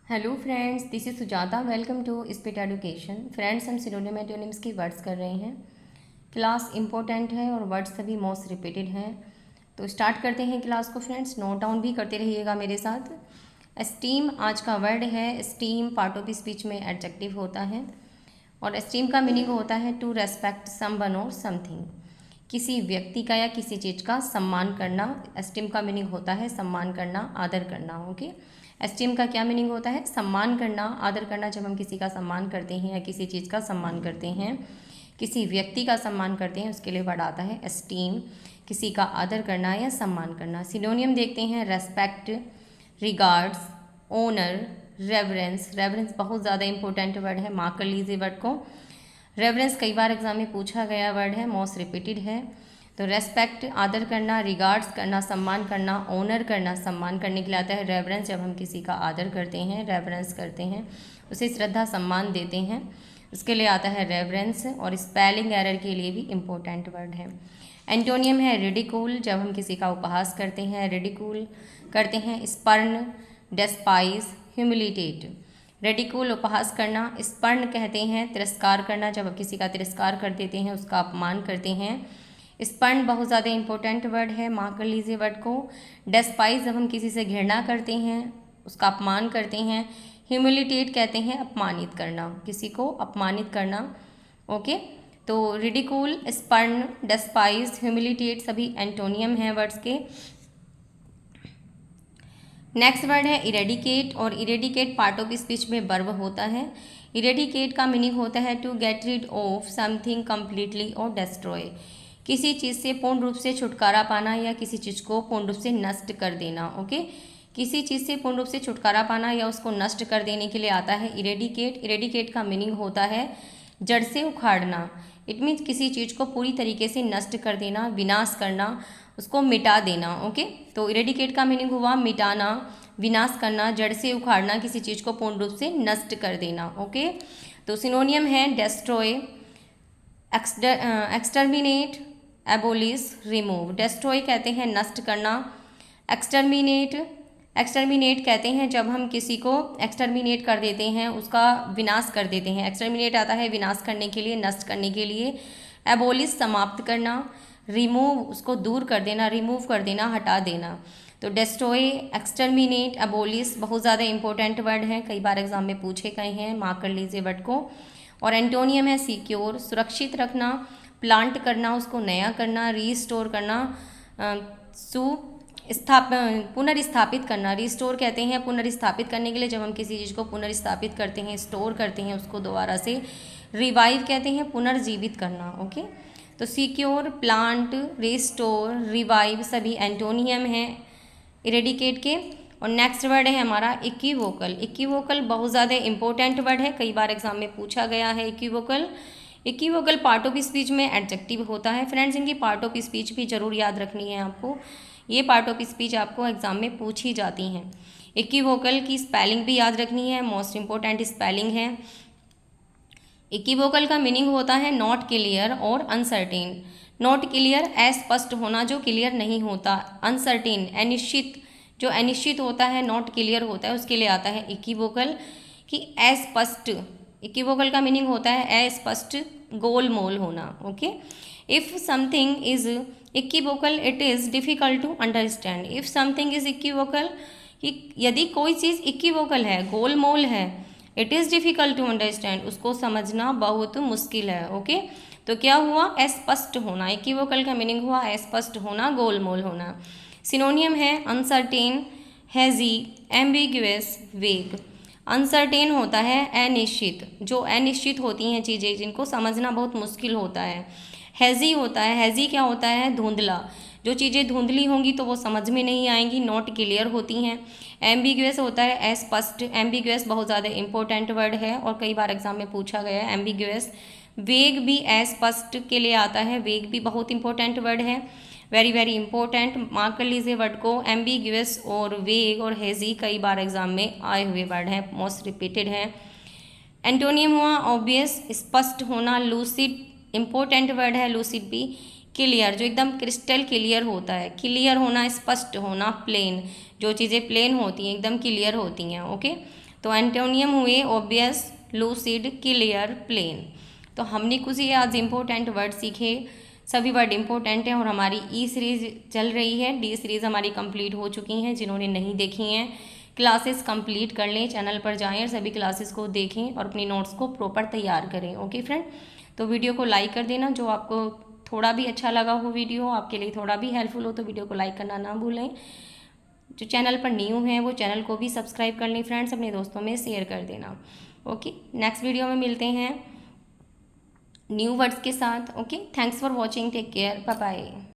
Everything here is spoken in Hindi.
Hello friends, this is Sujata. Welcome to Speed Education. Friends, हम सिनोनिम एंटोनिम्स की वर्ड्स कर रहे हैं। क्लास इंपॉर्टेंट है और वर्ड्स सभी मोस्ट रिपीटेड हैं। तो स्टार्ट करते हैं क्लास को। फ्रेंड्स, नोट डाउन भी करते रहिएगा मेरे साथ। एस्टीम आज का वर्ड है। एस्टीम पार्ट ऑफ स्पीच में एडजेक्टिव होता है और एस्टीम का मीनिंग होता है टू रेस्पेक्ट समवन और समथिंग। किसी व्यक्ति का या किसी चीज़ का सम्मान करना। एस्टीम का मीनिंग होता है सम्मान करना, आदर करना। ओके, एस्टीम का क्या मीनिंग होता है? सम्मान करना, आदर करना। जब हम किसी का सम्मान करते हैं या किसी चीज़ का सम्मान करते हैं, किसी व्यक्ति का सम्मान करते हैं, उसके लिए वर्ड आता है एस्टीम। किसी का आदर करना या सम्मान करना। सिनोनियम देखते हैं। Respect, regards, honour, reverence. Reverence बहुत ज़्यादा इंपॉर्टेंट वर्ड है, मार्क कर लीजिए वर्ड को। रेवरेंस कई बार एग्जाम में पूछा गया वर्ड है, मोस्ट रिपीटेड है। तो रेस्पेक्ट आदर करना, रिगार्ड्स करना सम्मान करना, ऑनर करना सम्मान करने के लिए आता है। रेवरेंस जब हम किसी का आदर करते हैं, रेवरेंस करते हैं, उसे श्रद्धा सम्मान देते हैं, उसके लिए आता है रेवरेंस। और स्पेलिंग एरर के लिए भी इम्पोर्टेंट वर्ड है। एंटोनियम है रिडिकूल, जब हम किसी का उपहास करते हैं, रिडिकूल करते हैं। स्पर्न, डेस्पाइज, ह्यूमिलिटेट। रेडिकूल उपहास करना। स्पर्ण कहते हैं तिरस्कार करना, जब आप किसी का तिरस्कार कर देते हैं, उसका अपमान करते हैं। स्पर्ण बहुत ज़्यादा इंपॉर्टेंट वर्ड है, मार्क कर लीजिए वर्ड को। डेस्पाइज जब हम किसी से घृणा करते हैं, उसका अपमान करते हैं। ह्यूमिलिटेट कहते हैं अपमानित करना, किसी को अपमानित करना। ओके, तो रिडिकूल, स्पर्ण, डेस्पाइज, ह्यूमिलिटेट सभी एंटोनियम हैं वर्ड्स के। नेक्स्ट वर्ड है इरेडिकेट, और इरेडिकेट पार्ट ऑफ स्पीच में वर्ब होता है। इरेडिकेट का मीनिंग होता है to get rid of something completely और डेस्ट्रॉय। किसी चीज़ से पूर्ण रूप से छुटकारा पाना या किसी चीज़ को पूर्ण रूप से नष्ट कर देना। ओके, किसी चीज़ से पूर्ण रूप से छुटकारा पाना या उसको नष्ट कर देने के लिए आता है इरेडिकेट। इरेडिकेट का मीनिंग होता है जड़ से उखाड़ना। इट मीन्स किसी चीज़ को पूरी तरीके से नष्ट कर देना, विनाश करना, उसको मिटा देना। ओके, तो इरेडिकेट का मीनिंग हुआ मिटाना, विनाश करना, जड़ से उखाड़ना, किसी चीज़ को पूर्ण रूप से नष्ट कर देना। ओके, तो सिनोनियम है destroy, exterminate, abolish, remove. Destroy कहते हैं नष्ट करना। एक्सटर्मिनेट, एक्सटर्मिनेट कहते हैं जब हम किसी को एक्सटर्मिनेट कर देते हैं, उसका विनाश कर देते हैं। एक्सटर्मिनेट आता है विनाश करने के लिए, नष्ट करने के लिए। एबोलिश समाप्त करना। रिमूव उसको दूर कर देना, रिमूव कर देना, हटा देना। तो डेस्ट्रॉय, एक्सटर्मिनेट, एबोलिश बहुत ज़्यादा इंपॉर्टेंट वर्ड हैं, कई बार एग्जाम में पूछे गए हैं, मार्क कर लीजिए वर्ड को। और एंटोनियम है सिक्योर, सुरक्षित रखना, प्लांट करना, उसको नया करना, रीस्टोर करना, पुनर्स्थापित करना। रिस्टोर कहते हैं पुनर्स्थापित करने के लिए, जब हम किसी चीज़ को पुनर्स्थापित करते हैं, स्टोर करते हैं उसको दोबारा से। रिवाइव कहते हैं पुनर्जीवित करना। ओके, तो सिक्योर, प्लांट, रिस्टोर, रिवाइव सभी एंटोनियम हैं इरेडिकेट के। और नेक्स्ट वर्ड है हमारा इक्विवोकल। इक्विवोकल बहुत ज़्यादा इंपॉर्टेंट वर्ड है, कई बार एग्जाम में पूछा गया है equivocal. Equivocal part of speech में एडजेक्टिव होता है। फ्रेंड्स, इनकी पार्ट ऑफ स्पीच भी जरूर याद रखनी है आपको, ये पार्ट ऑफ स्पीच आपको एग्जाम में पूछी जाती हैं। इक्विवोकल की स्पेलिंग भी याद रखनी है, मोस्ट इंपॉर्टेंट स्पेलिंग है। इक्विवोकल का मीनिंग होता है नॉट क्लियर और अनसर्टेन। नॉट क्लियर अस्पष्ट होना, जो क्लियर नहीं होता। अनसर्टेन अनिश्चित, जो अनिश्चित होता है, नॉट क्लियर होता है, उसके लिए आता है इक्विवोकल कि अस्पष्ट। इक्विवोकल का मीनिंग होता है अस्पष्ट, गोलमोल होना। Okay, if something is equivocal it is difficult to understand. If something is equivocal, कि यदि कोई चीज़ इक्विवोकल है, गोलमोल है, it is difficult to understand, उसको समझना बहुत मुश्किल है। ओके, तो क्या हुआ? अस्पष्ट होना। इक्विवोकल का मीनिंग हुआ अस्पष्ट होना, गोलमोल होना। सिनोनियम है अनसर्टेन, हैजी, एम्बिग्युअस, वेग। अनसर्टेन होता है अनिश्चित, जो अनिश्चित होती हैं चीज़ें, जिनको समझना बहुत मुश्किल होता है। हैज़ी होता है, हैज़ी क्या होता है? धुंधला, जो चीज़ें धुंधली होंगी तो वो समझ में नहीं आएंगी, नॉट क्लियर होती हैं। एम्बिग्युअस होता है अस्पष्ट। एम्बिग्युअस बहुत ज़्यादा इंपॉर्टेंट वर्ड है और कई बार एग्जाम में पूछा गया है एम्बिग्युअस। वेग भी अस्पष्ट के लिए आता है, वेग भी बहुत इंपॉर्टेंट वर्ड है, वेरी वेरी इंपॉर्टेंट, मार्क कर लीजिए वर्ड को। एम्बिग्युअस और वेग और हेजी कई बार एग्जाम में आए हुए वर्ड हैं, मोस्ट रिपीटेड हैं। एंटोनियम हुआ ऑब्वियस, स्पष्ट होना, लूसिड इंपॉर्टेंट वर्ड है, लूसिड भी। क्लियर, जो एकदम क्रिस्टल क्लियर होता है, क्लियर होना, स्पष्ट होना। प्लेन, जो चीज़ें प्लेन होती हैं, एकदम क्लियर होती हैं। ओके, तो एंटोनियम हुए ऑब्वियस, लूसिड, क्लियर, प्लेन। तो हमने कुछ ही आज इम्पोर्टेंट वर्ड सीखे, सभी वर्ड इम्पोर्टेंट हैं और हमारी ई सीरीज़ चल रही है, डी सीरीज़ हमारी कंप्लीट हो चुकी हैं। जिन्होंने नहीं देखी हैं क्लासेस कंप्लीट कर लें, चैनल पर जाएं और सभी क्लासेस को देखें और अपनी नोट्स को प्रॉपर तैयार करें। ओके फ्रेंड, तो वीडियो को लाइक कर देना, जो आपको थोड़ा भी अच्छा लगा हो, वीडियो आपके लिए थोड़ा भी हेल्पफुल हो तो वीडियो को लाइक करना ना भूलें। जो चैनल पर न्यू हैं वो चैनल को भी सब्सक्राइब कर लें फ्रेंड्स, अपने दोस्तों में शेयर कर देना। ओके, नेक्स्ट वीडियो में मिलते हैं न्यू वर्ड्स के साथ। Okay, thanks for watching, take care, bye bye.